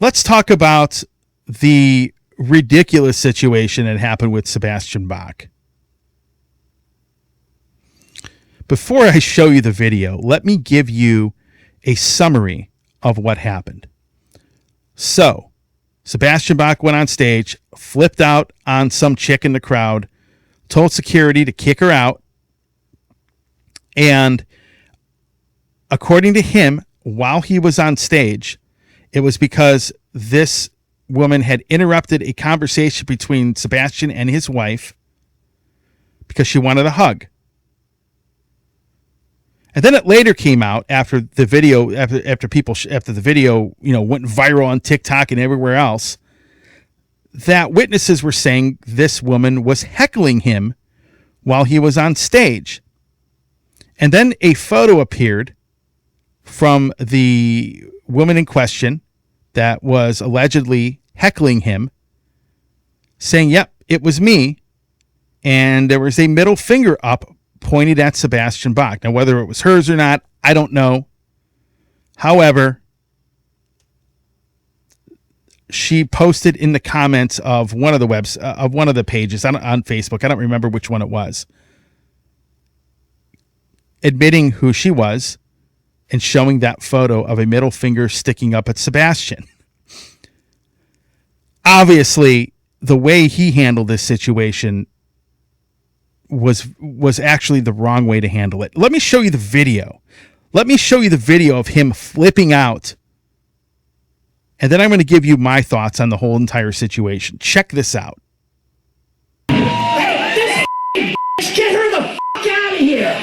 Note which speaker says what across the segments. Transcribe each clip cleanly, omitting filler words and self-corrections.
Speaker 1: Let's talk about the ridiculous situation that happened with Sebastian Bach. Before I show you the video, let me give you a summary of what happened. So, Sebastian Bach went on stage, flipped out on some chick in the crowd, told security to kick her out, and according to him, while he was on stage, it was because this woman had interrupted a conversation between Sebastian and his wife because she wanted a hug. And then it later came out after the video, after the video, went viral on TikTok and everywhere else, that witnesses were saying this woman was heckling him while he was on stage. And then a photo appeared from the woman in question that was allegedly heckling him, saying, yep, it was me. And there was a middle finger up pointed at Sebastian Bach. Now, whether it was hers or not, I don't know. However, she posted in the comments of one of the pages on Facebook, I don't remember which one it was, admitting who she was and showing that photo of a middle finger sticking up at Sebastian. Obviously, the way he handled this situation was actually the wrong way to handle it. Let me show you the video. Let me show you the video of him flipping out. And then I'm going to give you my thoughts on the whole entire situation. Check this out.
Speaker 2: Hey, this get her the out of here.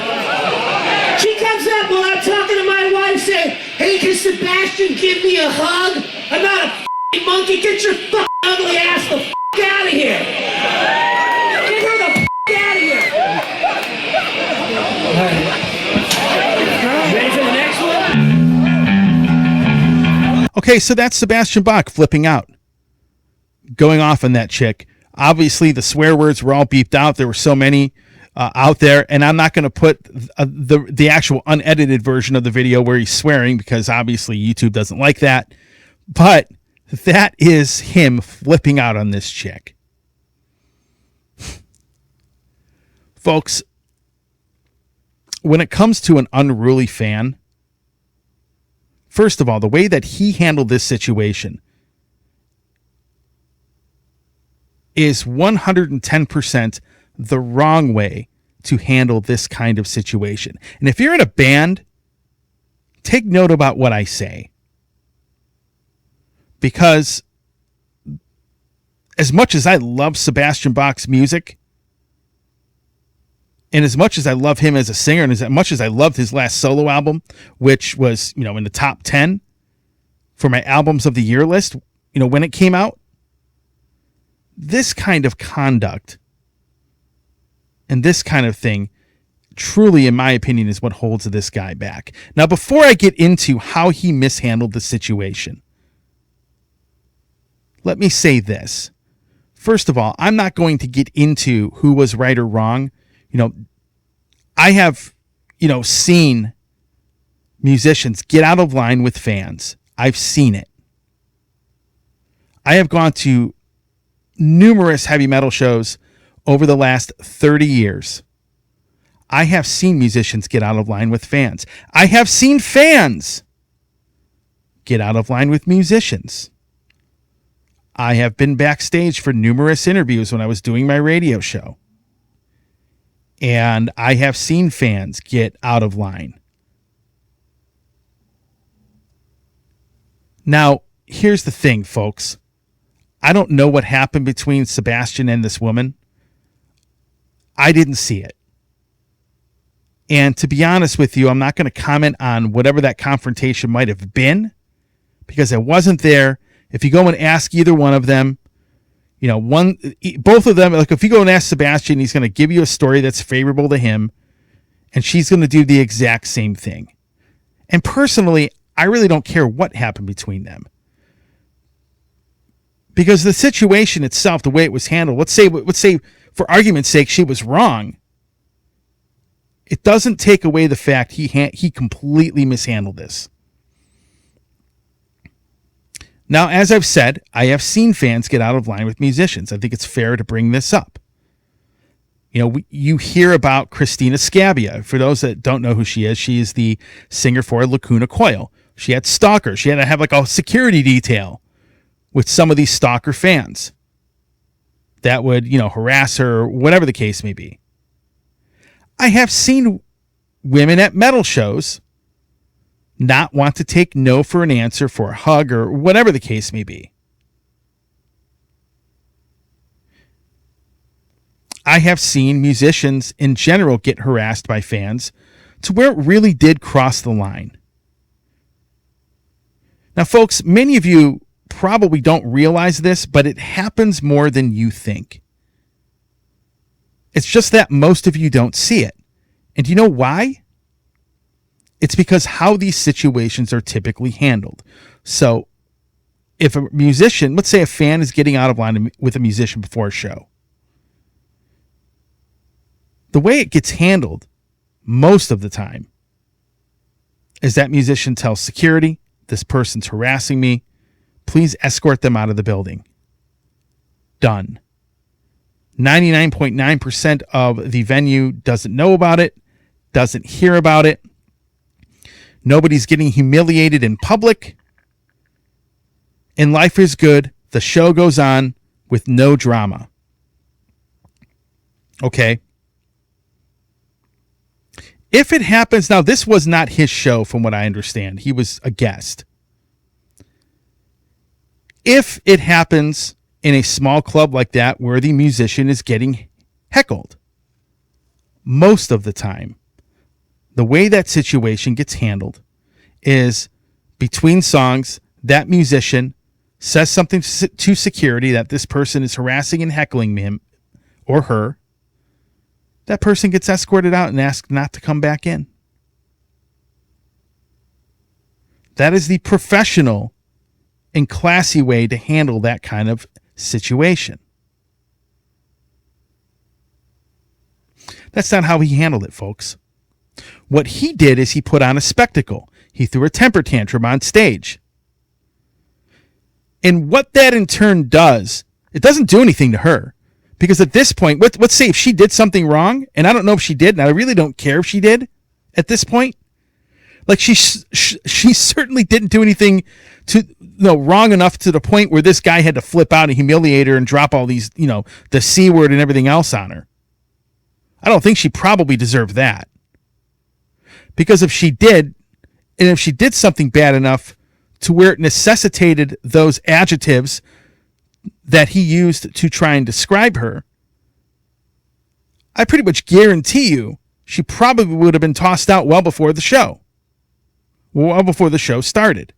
Speaker 2: She comes up while I'm talking to my wife saying, hey, can Sebastian give me a hug? I'm not a monkey. Get your ugly ass the out of here. Get her the out of here. Ready for the next one?
Speaker 1: Okay, so that's Sebastian Bach flipping out, going off on that chick. Obviously, the swear words were all beeped out. There were so many out there, and I'm not going to put the actual unedited version of the video where he's swearing because obviously YouTube doesn't like that. But that is him flipping out on this chick. Folks, when it comes to an unruly fan, first of all, the way that he handled this situation is 110% the wrong way to handle this kind of situation. And if you're in a band, take note about what I say. Because as much as I love Sebastian Bach's music, and as much as I love him as a singer, and as much as I loved his last solo album, which was, in the top 10 for my albums of the year list, when it came out, this kind of conduct and this kind of thing truly, in my opinion, is what holds this guy back. Now, before I get into how he mishandled the situation, let me say this. First of all, I'm not going to get into who was right or wrong. I have, seen musicians get out of line with fans. I've seen it. I have gone to numerous heavy metal shows over the last 30 years. I have seen musicians get out of line with fans. I have seen fans get out of line with musicians. I have been backstage for numerous interviews when I was doing my radio show. And I have seen fans get out of line. Now, here's the thing, folks. I don't know what happened between Sebastian and this woman. I didn't see it. And to be honest with you, I'm not going to comment on whatever that confrontation might have been because I wasn't there. If you go and ask either one of them, both of them, like if you go and ask Sebastian, he's going to give you a story that's favorable to him, and she's going to do the exact same thing. And personally, I really don't care what happened between them. Because the situation itself, the way it was handled, let's say for argument's sake, she was wrong. It doesn't take away the fact he completely mishandled this. Now, as I've said, I have seen fans get out of line with musicians. I think it's fair to bring this up. You know, you hear about Christina Scabbia. For those that don't know who she is the singer for Lacuna Coil. She had stalkers. She had to have like a security detail with some of these stalker fans that would, harass her or whatever the case may be. I have seen women at metal shows not want to take no for an answer for a hug or whatever the case may be. I have seen musicians in general get harassed by fans to where it really did cross the line. Now, folks, many of you probably don't realize this, but it happens more than you think. It's just that most of you don't see it. And do you know why? It's because how these situations are typically handled. So if a musician, let's say a fan is getting out of line with a musician before a show, the way it gets handled most of the time is that musician tells security, this person's harassing me, please escort them out of the building. Done. 99.9% of the venue doesn't know about it, doesn't hear about it. Nobody's getting humiliated in public. And life is good. The show goes on with no drama. Okay. If it happens, now this was not his show from what I understand. He was a guest. If it happens in a small club like that where the musician is getting heckled, most of the time, the way that situation gets handled is between songs, that musician says something to security that this person is harassing and heckling him or her. That person gets escorted out and asked not to come back in. That is the professional and classy way to handle that kind of situation. That's not how he handled it, folks. What he did is he put on a spectacle. He threw a temper tantrum on stage. And what that in turn does, it doesn't do anything to her. Because at this point, let's say if she did something wrong, and I don't know if she did, and I really don't care if she did at this point. Like she certainly didn't do anything wrong enough to the point where this guy had to flip out and humiliate her and drop all these, the C word and everything else on her. I don't think she probably deserved that. Because if she did, and if she did something bad enough to where it necessitated those adjectives that he used to try and describe her, I pretty much guarantee you she probably would have been tossed out well before the show. Well before the show started.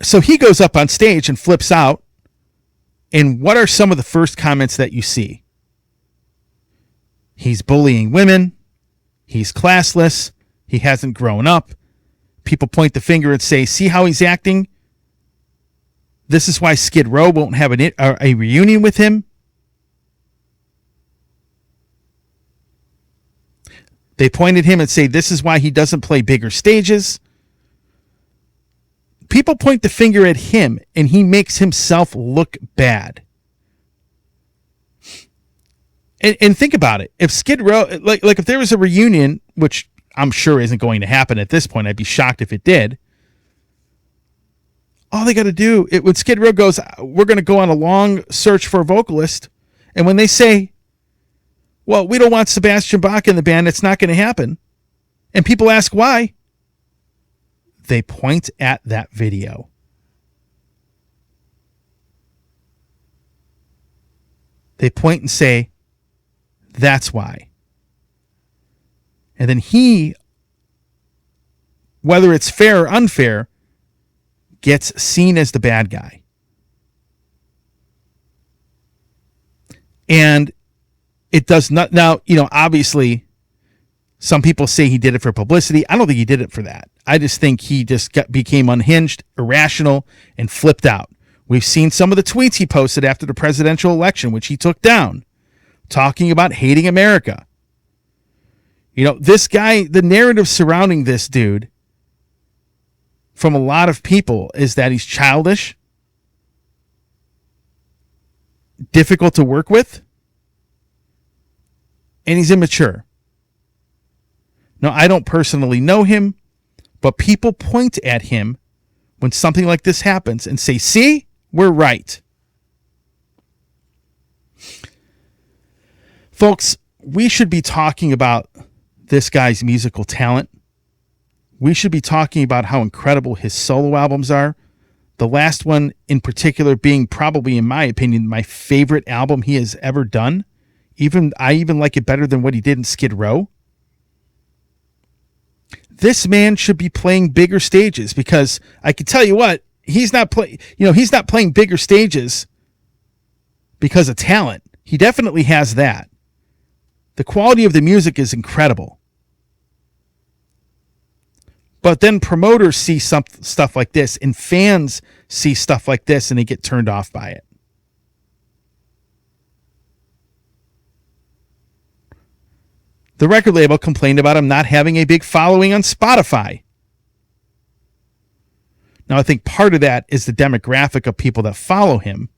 Speaker 1: So he goes up on stage and flips out. And what are some of the first comments that you see? He's bullying women. He's classless. He hasn't grown up. People point the finger and say, see how he's acting? This is why Skid Row won't have a reunion with him. They point at him and say, this is why he doesn't play bigger stages. People point the finger at him and he makes himself look bad. And think about it. If Skid Row, like if there was a reunion, which I'm sure isn't going to happen at this point, I'd be shocked if it did. All they got to do, when Skid Row goes, we're going to go on a long search for a vocalist. And when they say, well, we don't want Sebastian Bach in the band, it's not going to happen. And people ask why. They point at that video. They point and say, that's why. And then he, whether it's fair or unfair, gets seen as the bad guy. And it does not, now, obviously, some people say he did it for publicity. I don't think he did it for that. I just think he just became unhinged, irrational, and flipped out. We've seen some of the tweets he posted after the presidential election, which he took down, talking about hating America. This guy, the narrative surrounding this dude from a lot of people is that he's childish, difficult to work with, and he's immature. Now, I don't personally know him, but people point at him when something like this happens and say, see, we're right. Folks, we should be talking about this guy's musical talent. We should be talking about how incredible his solo albums are. The last one in particular being probably, in my opinion, my favorite album he has ever done. I even like it better than what he did in Skid Row. This man should be playing bigger stages, because I can tell you what, he's not playing bigger stages because of talent. He definitely has that. The quality of the music is incredible. But then promoters see stuff like this, and fans see stuff like this, and they get turned off by it. The record label complained about him not having a big following on Spotify. Now, I think part of that is the demographic of people that follow him.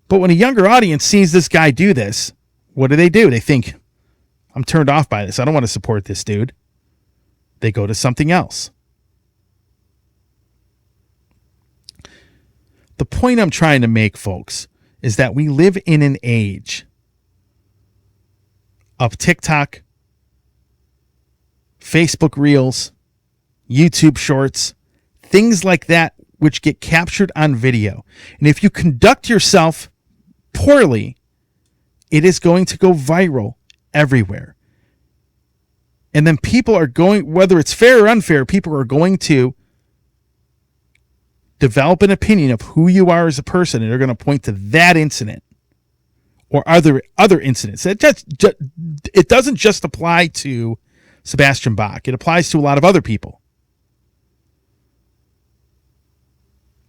Speaker 1: But when a younger audience sees this guy do this, what do? They think, I'm turned off by this. I don't want to support this dude. They go to something else. The point I'm trying to make, folks, is that we live in an age of TikTok, Facebook Reels, YouTube Shorts, things like that, which get captured on video. And if you conduct yourself poorly, it is going to go viral everywhere. And then people are going, whether it's fair or unfair, people are going to develop an opinion of who you are as a person, and they're going to point to that incident or other incidents. It doesn't just apply to Sebastian Bach. It applies to a lot of other people.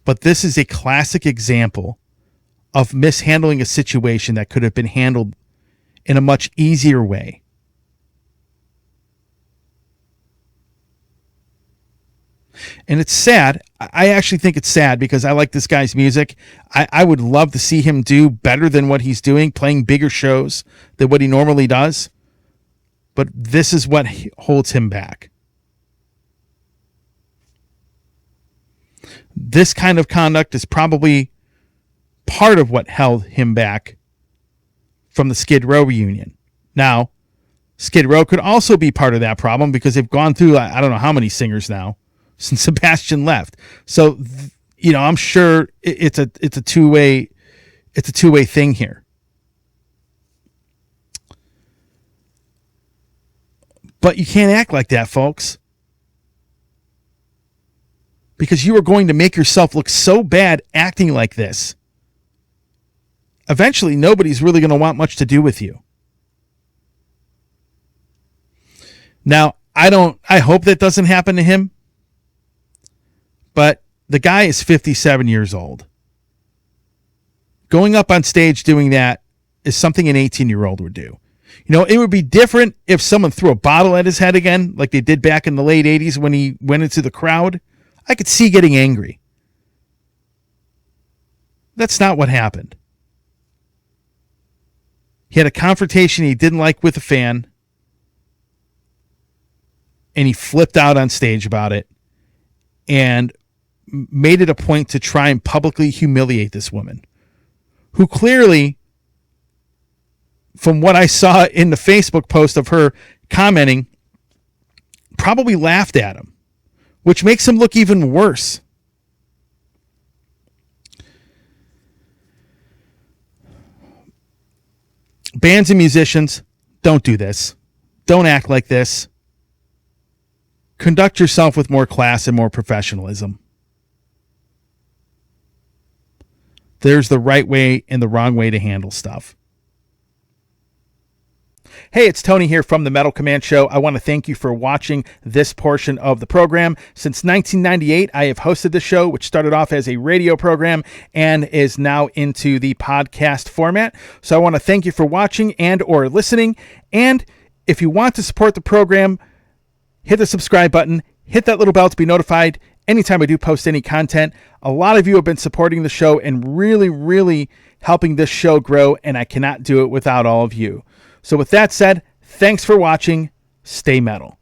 Speaker 1: But this is a classic example of mishandling a situation that could have been handled in a much easier way. And it's sad. I actually think it's sad, because I like this guy's music. I would love to see him do better than what he's doing, playing bigger shows than what he normally does. But this is what holds him back. This kind of conduct is probably part of what held him back from the Skid Row reunion. Now, Skid Row could also be part of that problem, because they've gone through, I don't know how many singers now since Sebastian left. So, I'm sure it's a two-way thing here. But you can't act like that, folks, because you are going to make yourself look so bad acting like this. Eventually, nobody's really going to want much to do with you. Now, I hope that doesn't happen to him. But the guy is 57 years old. Going up on stage doing that is something an 18-year-old would do. It would be different if someone threw a bottle at his head again, like they did back in the late 80s when he went into the crowd. I could see getting angry. That's not what happened. He had a confrontation he didn't like with a fan, and he flipped out on stage about it and made it a point to try and publicly humiliate this woman, who clearly, from what I saw in the Facebook post of her commenting, probably laughed at him, which makes him look even worse. Bands and musicians, don't do this. Don't act like this. Conduct yourself with more class and more professionalism. There's the right way and the wrong way to handle stuff. Hey, it's Tony here from the Metal Command Show. I want to thank you for watching this portion of the program. Since 1998, I have hosted the show, which started off as a radio program and is now into the podcast format. So I want to thank you for watching and or listening. And If you want to support the program, hit the subscribe button, hit that little bell to be notified anytime I do post any content. A lot of you have been supporting the show and really, really helping this show grow, and I cannot do it without all of you. So with that said, thanks for watching. Stay metal.